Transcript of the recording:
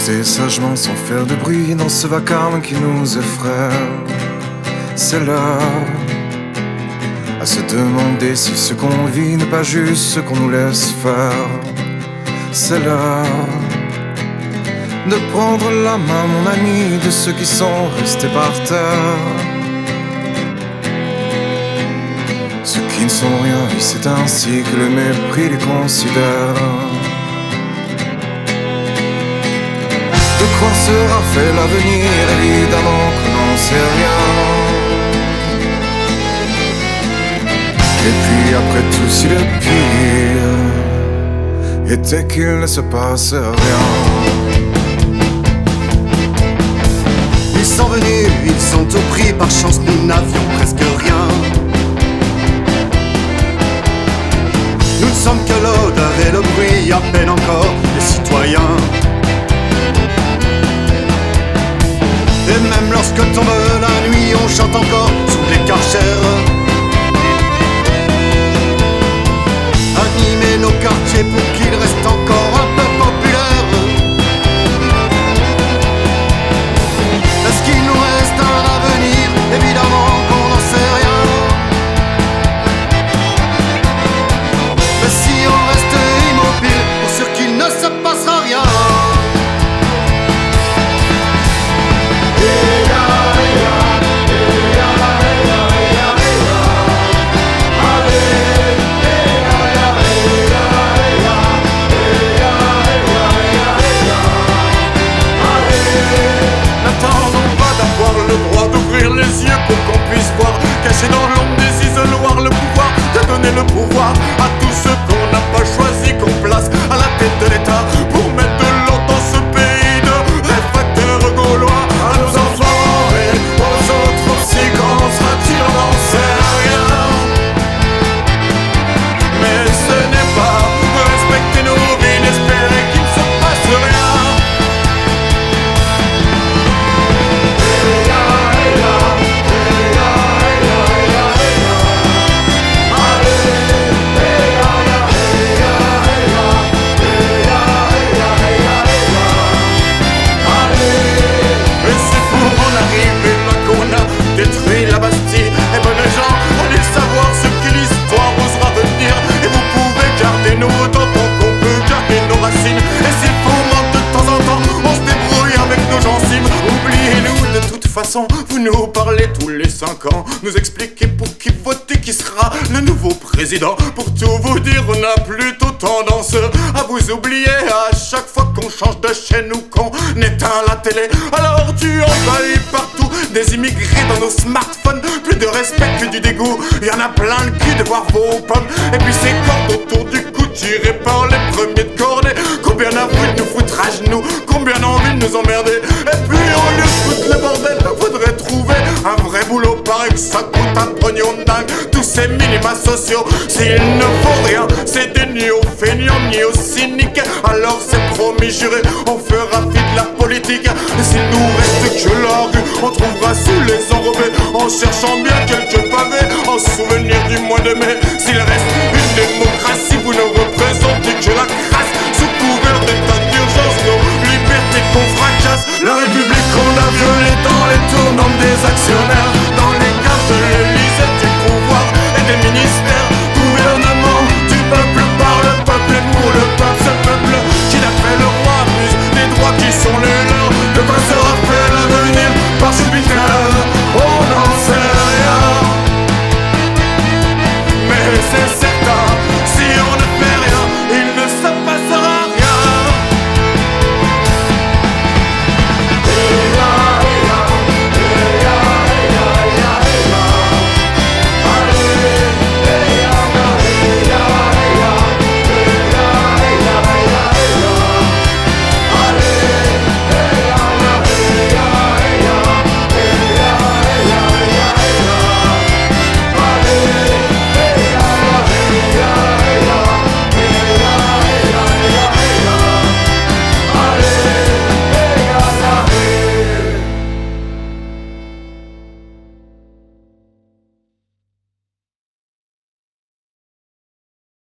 Rester sagement sans faire de bruit dans ce vacarme qui nous effraie. C'est l'heure à se demander si ce qu'on vit n'est pas juste ce qu'on nous laisse faire. C'est l'heure de prendre la main, mon ami, de ceux qui sont restés par terre. Ceux qui ne sont rien, et c'est ainsi que le mépris les considère. De quoi sera fait l'avenir, évidemment que n'en sait rien. Et puis après tout, si le pire était qu'il ne se passe rien. Ils sont venus, ils sont au prix, par chance nous n'avions presque rien. Nous ne sommes que l'odeur et le bruit, à peine encore des citoyens. Et même lorsque tombe la nuit, on chante encore sous les karchers. Animer nos quartiers pour qu'ils restent encore un peu populaires. Est-ce qu'il nous reste un avenir? Évidemment qu'on n'en sait rien. Mais si on reste immobile, pour sûr qu'il ne se passera rien. Le droit d'ouvrir les yeux pour qu'on puisse voir, caché dans l'ombre des isoloirs, le pouvoir de donner le pouvoir à tous ceux qu'on n'a pas choisi, qu'on place à la tête de l'État pour mettre de l'ordre dans ce pays de réfractaires gaulois. À nos enfants et aux autres aussi, quand sera-t-il, on n'en sait rien. Mais ce n'est pas respecter nos vies, n'espérer qu'il ne se passe rien. Détruit la Bastille, et ben les gens, allez savoir ce que l'histoire osera retenir. Et vous pouvez garder nos dents tant qu'on peut garder nos racines. Et s'il faut mordre de temps en temps, on se débrouille avec nos gencives. Oubliez-nous, de toute façon, vous nous parlez tous les 5 ans, nous expliquez pour qui voter, qui sera le nouveau président. Pour tout vous dire, on a plutôt tendance à vous oublier à chaque fois qu'on change de chaîne ou qu'on éteint la télé. Alors tu envahis partout des immigrés dans nos smartphones, plus de respect que du dégoût. Y'en a plein le cul de voir vos pommes. Et puis ces cordes autour du cou tirées par les premiers de cordée. Combien envie de nous foutre à genoux, combien envie de nous emmerder. Et puis au lieu de foutre le bordel, faudrait trouver un vrai boulot. Pareil que ça coûte un pognon de dingue, tous ces minima sociaux. S'il ne faut rien, c'est des ni aux feignants ni aux cyniques. Alors c'est promis juré, on fera fi de la politique. Et s'il nous reste que la rue, on trouvera sous les enrobés, en cherchant bien quelques pavés, en souvenir du mois de mai.